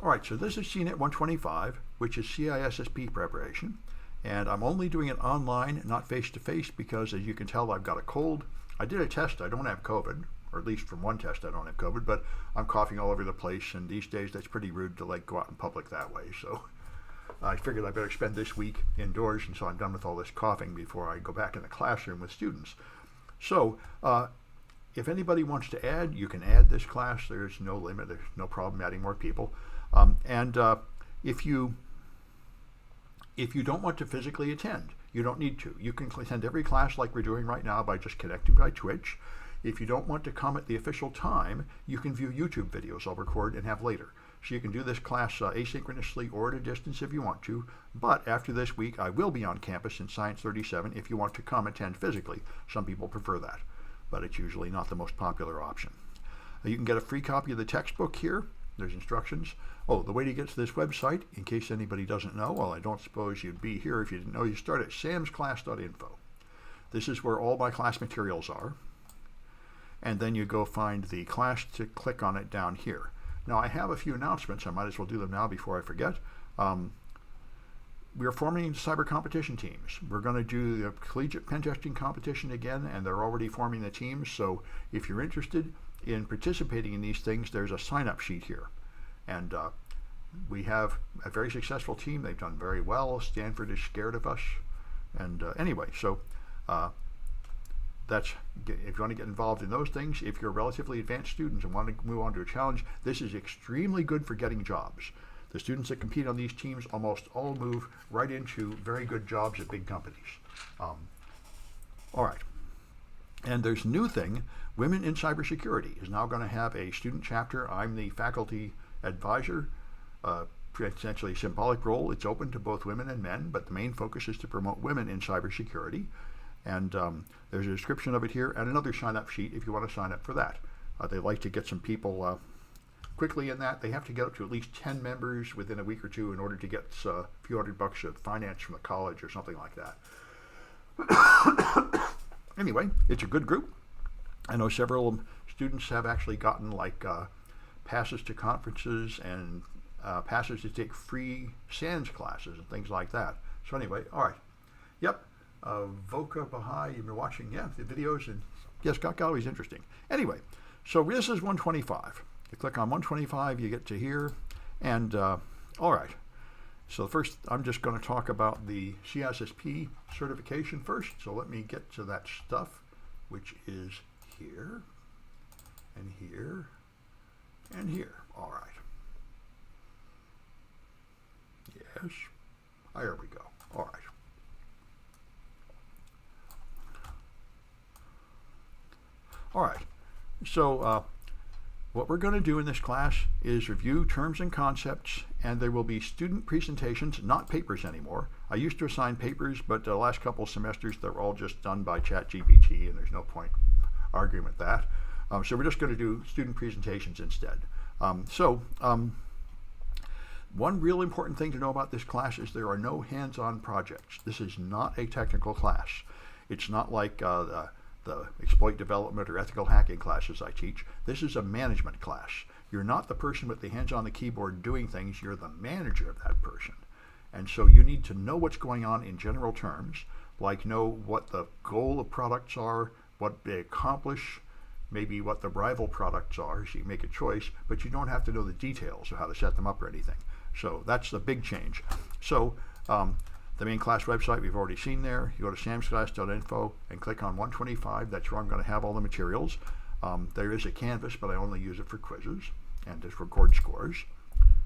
All right, so this is CNET 125, which is CISSP preparation, and I'm only doing it online, not face-to-face, because as you can tell, I've got a cold. I did a test, I don't have COVID, or at least from one test I don't have COVID, but I'm coughing all over the place, and these days that's pretty rude to go out in public that way, so I figured I better spend this week indoors until I'm done with all this coughing before I go back in the classroom with students. So, if anybody wants to add, you can add this class. There's no limit, there's no problem adding more people. If you don't want to physically attend, you don't need to. You can attend every class like we're doing right now by just connecting by Twitch. If you don't want to come at the official time, you can view YouTube videos I'll record and have later. So you can do this class asynchronously or at a distance if you want to, but after this week I will be on campus in Science 37 if you want to come attend physically. Some people prefer that, but it's usually not the most popular option. You can get a free copy of the textbook here. There's instructions. Oh, the way to get to this website, in case anybody doesn't know, well, I don't suppose you'd be here if you didn't know, you start at samsclass.info. This is where all my class materials are. And then you go find the class to click on it down here. Now, I have a few announcements. I might as well do them now before I forget. We are forming cyber competition teams. We're going to do the collegiate pen testing competition again, and they're already forming the teams. So if you're interested in participating in these things, there's a sign-up sheet here. And we have a very successful team. They've done very well. Stanford is scared of us. And anyway, so that's, if you want to get involved in those things, if you're relatively advanced students and want to move on to a challenge, this is extremely good for getting jobs. The students that compete on these teams almost all move right into very good jobs at big companies. All right. And there's a new thing. Women in Cybersecurity is now going to have a student chapter. I'm the faculty advisor, essentially a symbolic role. It's open to both women and men, but the main focus is to promote women in cybersecurity. And there's a description of it here and another sign-up sheet if you want to sign up for that. They like to get some people quickly in that. They have to get up to at least 10 members within a week or two in order to get a few $100 of finance from the college or something like that. Anyway, it's a good group. I know several students have actually gotten passes to conferences and passes to take free SANS classes and things like that. So anyway, all right. Yep. Voca Baha'i, you've been watching, the videos, and yes, Got Gallery is interesting. Anyway, so this is 125. You click on 125, you get to here, and all right. So first, I'm just going to talk about the CISSP certification first. So let me get to that stuff, which is here, and here, and here. All right. Yes. There we go. All right. All right. So what we're going to do in this class is review terms and concepts, and there will be student presentations, not papers anymore. I used to assign papers, but the last couple semesters, they're all just done by ChatGPT, and there's no point arguing with that. So we're just going to do student presentations instead. One real important thing to know about this class is there are no hands-on projects. This is not a technical class. It's not like the exploit development or ethical hacking classes I teach. This is a management class. You're not the person with the hands on the keyboard doing things, you're the manager of that person. And so you need to know what's going on in general terms, like know what the goal of products are, what they accomplish, maybe what the rival products are, so you make a choice, but you don't have to know the details of how to set them up or anything. So that's the big change. So the main class website we've already seen there. You go to samsclass.info and click on 125. That's where I'm going to have all the materials. There is a Canvas, but I only use it for quizzes and to record scores.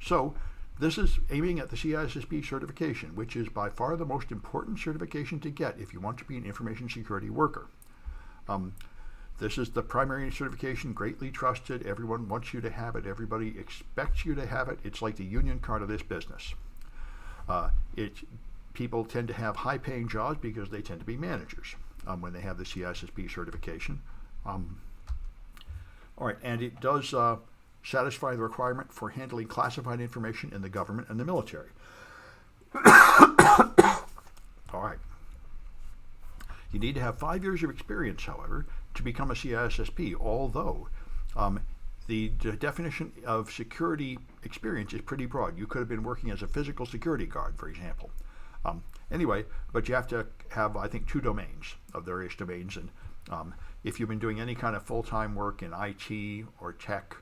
So this is aiming at the CISSP certification, which is by far the most important certification to get if you want to be an information security worker. This is the primary certification, greatly trusted. Everyone wants you to have it. Everybody expects you to have it. It's like the union card of this business. People tend to have high-paying jobs because they tend to be managers when they have the CISSP certification. All right, and it does satisfy the requirement for handling classified information in the government and the military. All right. You need to have 5 years of experience, however, to become a CISSP, although the definition of security experience is pretty broad. You could have been working as a physical security guard, for example. Anyway, but you have to have, I think, 2 domains of various domains. And if you've been doing any kind of full-time work in IT or tech,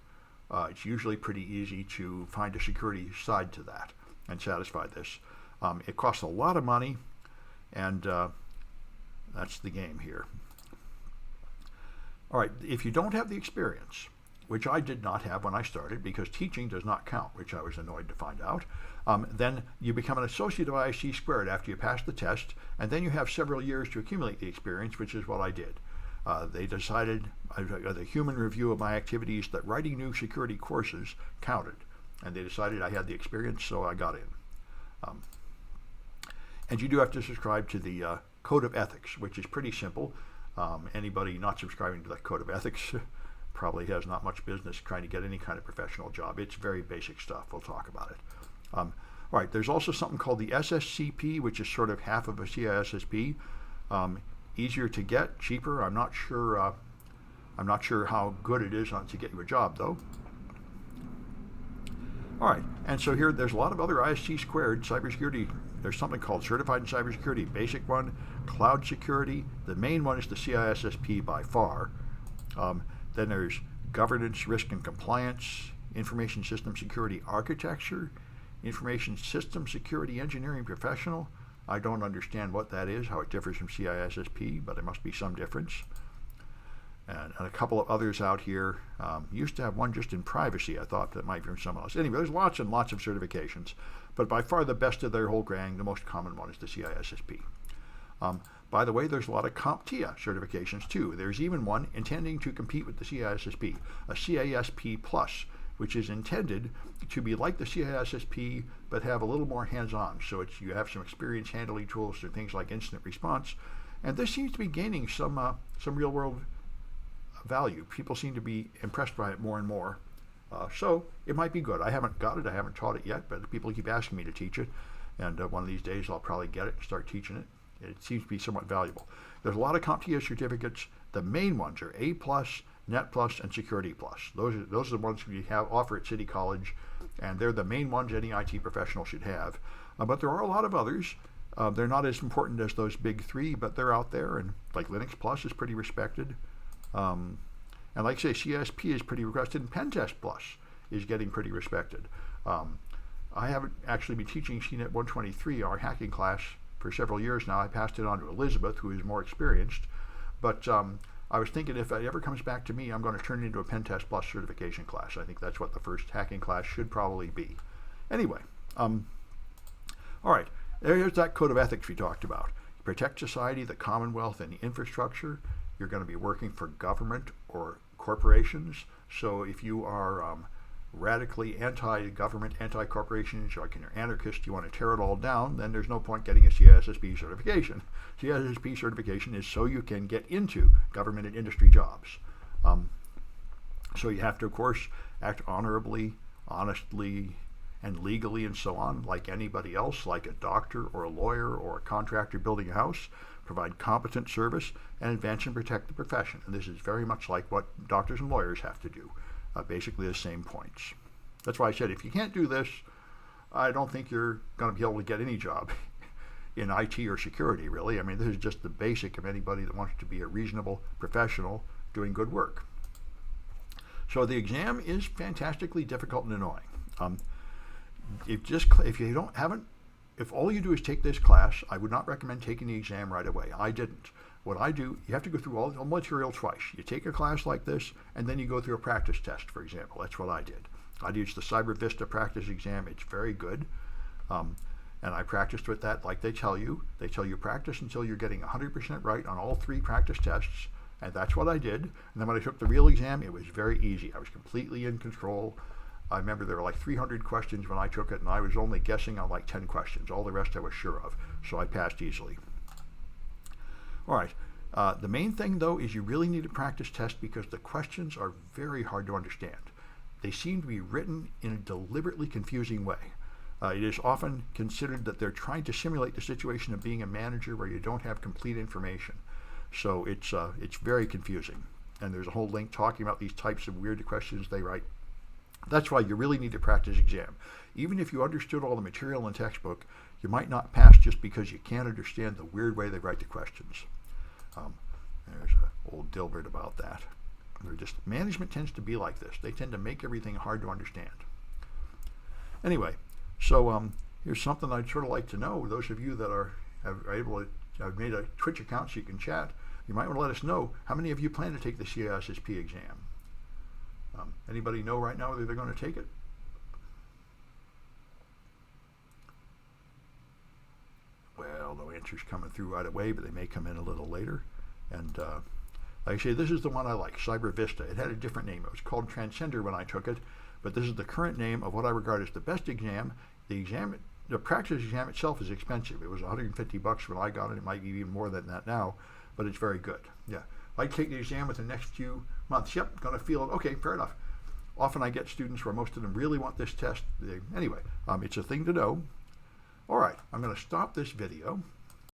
it's usually pretty easy to find a security side to that and satisfy this. It costs a lot of money, and that's the game here. All right, if you don't have the experience, which I did not have when I started because teaching does not count, which I was annoyed to find out, then you become an associate of ISC squared after you pass the test, and then you have several years to accumulate the experience, which is what I did. They decided, the human review of my activities, that writing new security courses counted, and they decided I had the experience, so I got in. And you do have to subscribe to the Code of Ethics, which is pretty simple. Anybody not subscribing to that Code of Ethics probably has not much business trying to get any kind of professional job. It's very basic stuff. We'll talk about it. All right, there's also something called the SSCP, which is sort of half of a CISSP. Easier to get, cheaper. I'm not sure how good it is to get you a job, though. All right, and so here there's a lot of other ISC squared cybersecurity. There's something called Certified in Cybersecurity, basic one, cloud security. The main one is the CISSP by far. Then there's governance, risk, and compliance, information system security architecture, information system security engineering professional. I don't understand what that is, how it differs from CISSP, but there must be some difference. And a couple of others out here. Used to have one just in privacy. I thought that might be from someone else. Anyway, there's lots and lots of certifications, but by far the best of their whole gang, the most common one is the CISSP. By the way, there's a lot of CompTIA certifications too. There's even one intending to compete with the CISSP, a CISSP Plus, which is intended to be like the CISSP, but have a little more hands-on. So you have some experience handling tools for things like incident response, and this seems to be gaining some real-world value. People seem to be impressed by it more and more. So it might be good. I haven't got it. I haven't taught it yet, but people keep asking me to teach it, and one of these days I'll probably get it and start teaching it. It seems to be somewhat valuable. There's a lot of CompTIA certificates. The main ones are A+, Net+, and Security+. Those are the ones we offer at City College, and they're the main ones any IT professional should have. But there are a lot of others. They're not as important as those big 3, but they're out there, and like Linux Plus is pretty respected. And like I say, CISSP is pretty requested, and Pentest Plus is getting pretty respected. I haven't actually been teaching CNET 123, our hacking class, for several years now. I passed it on to Elizabeth, who is more experienced, but I was thinking if it ever comes back to me, I'm going to turn it into a Pentest Plus certification class. I think that's what the first hacking class should probably be. Anyway, all right, here's that Code of Ethics we talked about. Protect society, the Commonwealth, and the infrastructure. You're going to be working for government or corporations. So if you are radically anti-government, anti-corporations, like an anarchist, you want to tear it all down, then there's no point getting a CISSP certification. CISSP certification is so you can get into government and industry jobs. So you have to, of course, act honorably, honestly, and legally and so on, like anybody else, like a doctor or a lawyer or a contractor building a house, provide competent service, and advance and protect the profession. And this is very much like what doctors and lawyers have to do. Basically the same points. That's why I said if you can't do this, I don't think you're going to be able to get any job in IT or security, really. I mean, this is just the basic of anybody that wants to be a reasonable professional doing good work. So the exam is fantastically difficult and annoying. If all you do is take this class, I would not recommend taking the exam right away. I didn't. What I do, you have to go through all the material twice. You take a class like this, and then you go through a practice test, for example. That's what I did. I used the Cyber Vista practice exam. It's very good. And I practiced with that like they tell you. They tell you practice until you're getting 100% right on all 3 practice tests. And that's what I did. And then when I took the real exam, it was very easy. I was completely in control. I remember there were like 300 questions when I took it, and I was only guessing on like 10 questions. All the rest I was sure of. So I passed easily. All right, the main thing, though, is you really need a practice test because the questions are very hard to understand. They seem to be written in a deliberately confusing way. It is often considered that they're trying to simulate the situation of being a manager where you don't have complete information. So it's very confusing. And there's a whole link talking about these types of weird questions they write. That's why you really need a practice exam. Even if you understood all the material in textbook, you might not pass just because you can't understand the weird way they write the questions. There's an old Dilbert about that. Management tends to be like this. They tend to make everything hard to understand. Anyway, so here's something I'd sort of like to know. Those of you that are able to, I've made a Twitch account so you can chat. You might want to let us know how many of you plan to take the CISSP exam. Anybody know right now whether they're going to take it? Well, no answers coming through right away, but they may come in a little later. And like I say, this is the one I like, Cyber Vista. It had a different name. It was called Transcender when I took it, but this is the current name of what I regard as the best exam. The practice exam itself is expensive. It was $150 when I got it. It might be even more than that now, but it's very good. Yeah, I take the exam within the next few months. Yep, going to feel it. Okay, fair enough. Often I get students where most of them really want this test. Anyway, it's a thing to know. All right, I'm going to stop this video.